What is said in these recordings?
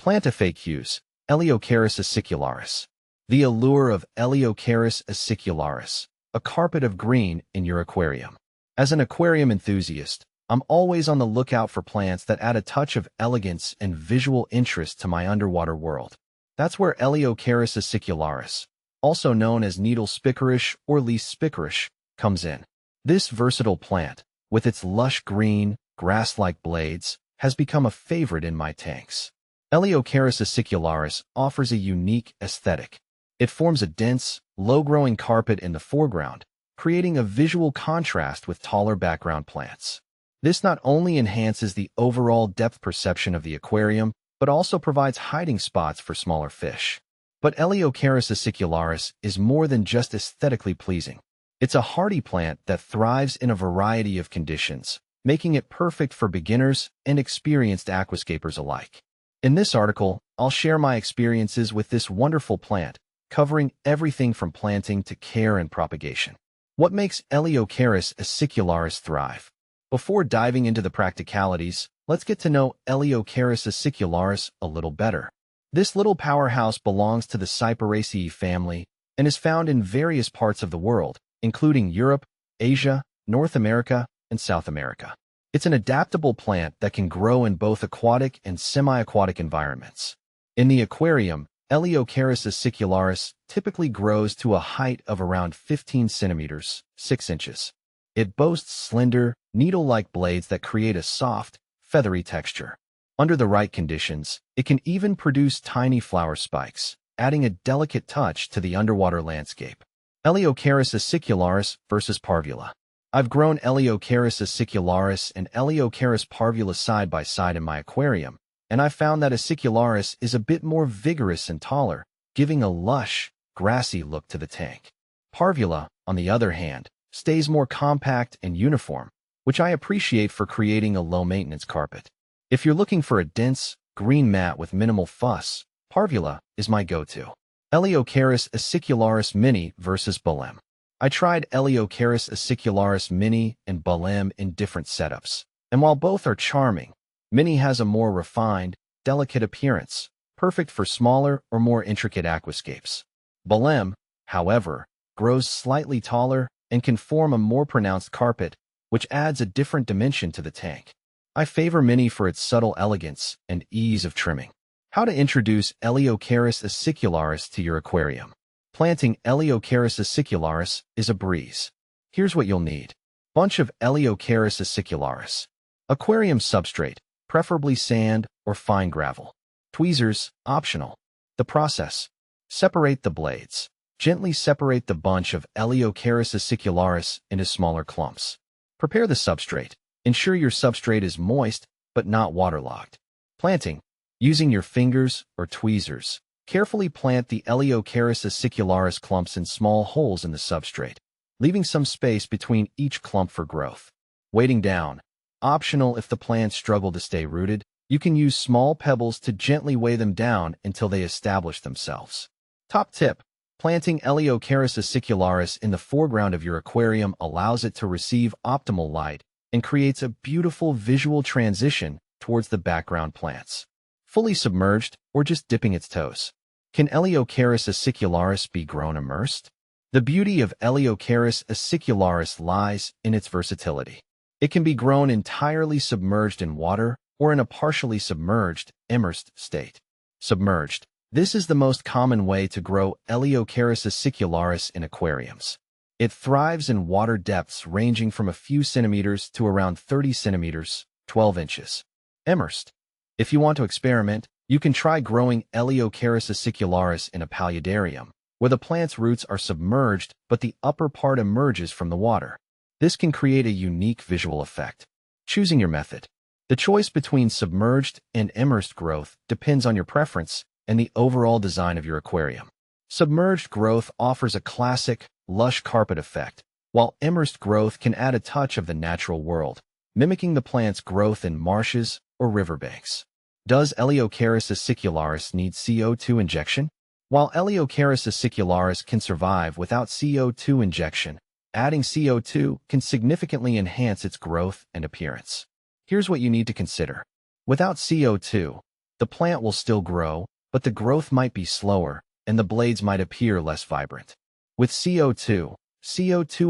Plant FAQs. Eleocharis acicularis. The allure of Eleocharis acicularis, a carpet of green in your aquarium. As an aquarium enthusiast, I'm always on the lookout for plants that add a touch of elegance and visual interest to my underwater world. That's where Eleocharis acicularis, also known as needle spicarish or leaf spicarish, comes in. This versatile plant, with its lush green, grass-like blades, has become a favorite in my tanks. Eleocharis acicularis offers a unique aesthetic. It forms a dense, low-growing carpet in the foreground, creating a visual contrast with taller background plants. This not only enhances the overall depth perception of the aquarium, but also provides hiding spots for smaller fish. But Eleocharis acicularis is more than just aesthetically pleasing. It's a hardy plant that thrives in a variety of conditions, making it perfect for beginners and experienced aquascapers alike. In this article, I'll share my experiences with this wonderful plant, covering everything from planting to care and propagation. What makes Eleocharis acicularis thrive? Before diving into the practicalities, let's get to know Eleocharis acicularis a little better. This little powerhouse belongs to the Cyperaceae family and is found in various parts of the world, including Europe, Asia, North America, and South America. It's an adaptable plant that can grow in both aquatic and semi-aquatic environments. In the aquarium, Eleocharis acicularis typically grows to a height of around 15 centimeters, 6 inches. It boasts slender, needle-like blades that create a soft, feathery texture. Under the right conditions, it can even produce tiny flower spikes, adding a delicate touch to the underwater landscape. Eleocharis acicularis versus parvula. I've grown Eleocharis acicularis and Eleocharis parvula side by side in my aquarium, and I found that acicularis is a bit more vigorous and taller, giving a lush, grassy look to the tank. Parvula, on the other hand, stays more compact and uniform, which I appreciate for creating a low-maintenance carpet. If you're looking for a dense, green mat with minimal fuss, parvula is my go-to. Eleocharis acicularis mini versus balem. I tried Eleocharis acicularis mini and balem in different setups, and while both are charming, mini has a more refined, delicate appearance, perfect for smaller or more intricate aquascapes. Balem, however, grows slightly taller and can form a more pronounced carpet, which adds a different dimension to the tank. I favor mini for its subtle elegance and ease of trimming. How to introduce Eleocharis acicularis to your aquarium. Planting Eleocharis acicularis is a breeze. Here's what you'll need. Bunch of Eleocharis acicularis. Aquarium substrate, preferably sand or fine gravel. Tweezers, optional. The process. Separate the blades. Gently separate the bunch of Eleocharis acicularis into smaller clumps. Prepare the substrate. Ensure your substrate is moist, but not waterlogged. Planting. Using your fingers or tweezers, carefully plant the Eleocharis acicularis clumps in small holes in the substrate, leaving some space between each clump for growth. Weighting down. Optional if the plants struggle to stay rooted, you can use small pebbles to gently weigh them down until they establish themselves. Top tip. Planting Eleocharis acicularis in the foreground of your aquarium allows it to receive optimal light and creates a beautiful visual transition towards the background plants. Fully submerged or just dipping its toes. Can Eleocharis acicularis be grown immersed? The beauty of Eleocharis acicularis lies in its versatility. It can be grown entirely submerged in water or in a partially submerged, immersed state. Submerged. This is the most common way to grow Eleocharis acicularis in aquariums. It thrives in water depths ranging from a few centimeters to around 30 centimeters, 12 inches. Immersed. If you want to experiment, you can try growing Eleocharis acicularis in a paludarium, where the plant's roots are submerged but the upper part emerges from the water. This can create a unique visual effect. Choosing your method. The choice between submerged and immersed growth depends on your preference and the overall design of your aquarium. Submerged growth offers a classic, lush carpet effect, while immersed growth can add a touch of the natural world, mimicking the plant's growth in marshes or riverbanks. Does Eleocharis acicularis need CO2 injection? While Eleocharis acicularis can survive without CO2 injection, adding CO2 can significantly enhance its growth and appearance. Here's what you need to consider. Without CO2, The plant will still grow, but the growth might be slower, and the blades might appear less vibrant. With CO2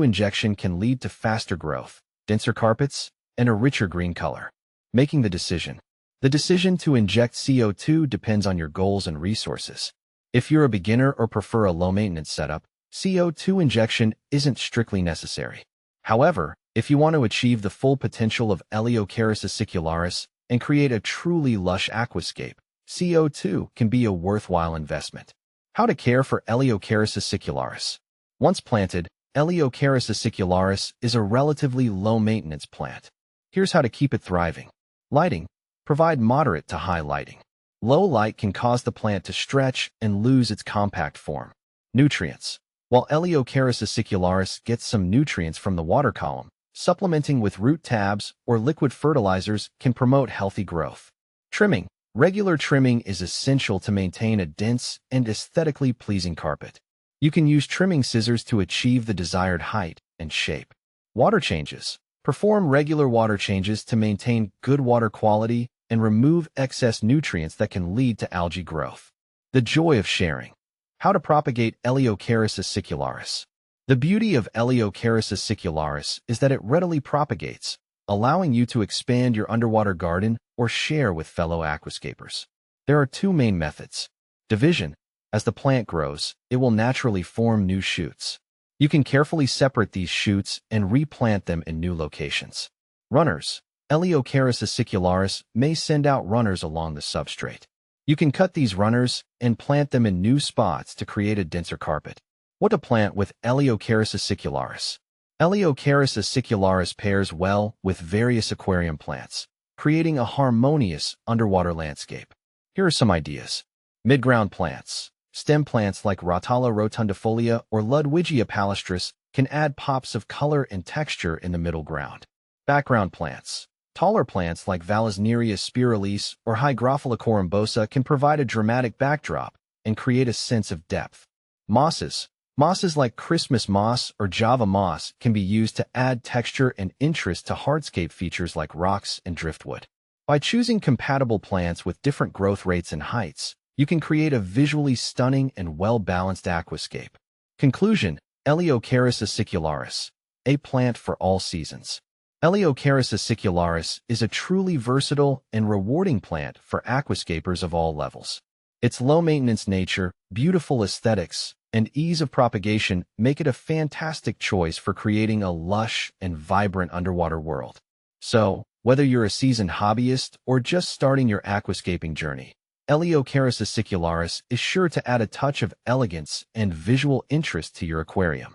injection can lead to faster growth, denser carpets, and a richer green color. Making the decision. The decision to inject CO2 depends on your goals and resources. If you're a beginner or prefer a low-maintenance setup, CO2 injection isn't strictly necessary. However, if you want to achieve the full potential of Eleocharis acicularis and create a truly lush aquascape, CO2 can be a worthwhile investment. How to care for Eleocharis acicularis. Once planted, Eleocharis acicularis is a relatively low-maintenance plant. Here's how to keep it thriving. Lighting. Provide moderate to high lighting. Low light can cause the plant to stretch and lose its compact form. Nutrients. While Eleocharis acicularis gets some nutrients from the water column, supplementing with root tabs or liquid fertilizers can promote healthy growth. Trimming. Regular trimming is essential to maintain a dense and aesthetically pleasing carpet. You can use trimming scissors to achieve the desired height and shape. Water changes. Perform regular water changes to maintain good water quality and remove excess nutrients that can lead to algae growth. The joy of sharing. How to propagate Eleocharis acicularis. The beauty of Eleocharis acicularis is that it readily propagates, allowing you to expand your underwater garden or share with fellow aquascapers. There are two main methods. Division. As the plant grows, it will naturally form new shoots. You can carefully separate these shoots and replant them in new locations. Runners. Eleocharis acicularis may send out runners along the substrate. You can cut these runners and plant them in new spots to create a denser carpet. What to plant with Eleocharis acicularis. Eleocharis acicularis pairs well with various aquarium plants, creating a harmonious underwater landscape. Here are some ideas. Midground plants. Stem plants like Rotala rotundifolia or Ludwigia palustris can add pops of color and texture in the middle ground. Background plants. Taller plants like Vallisneria spiralis or Hygrophila corymbosa can provide a dramatic backdrop and create a sense of depth. Mosses. Mosses like Christmas moss or Java moss can be used to add texture and interest to hardscape features like rocks and driftwood. By choosing compatible plants with different growth rates and heights, you can create a visually stunning and well-balanced aquascape. Conclusion. Eleocharis acicularis, a plant for all seasons. Eleocharis acicularis is a truly versatile and rewarding plant for aquascapers of all levels. Its low-maintenance nature, beautiful aesthetics, and ease of propagation make it a fantastic choice for creating a lush and vibrant underwater world. So, whether you're a seasoned hobbyist or just starting your aquascaping journey, Eleocharis acicularis is sure to add a touch of elegance and visual interest to your aquarium.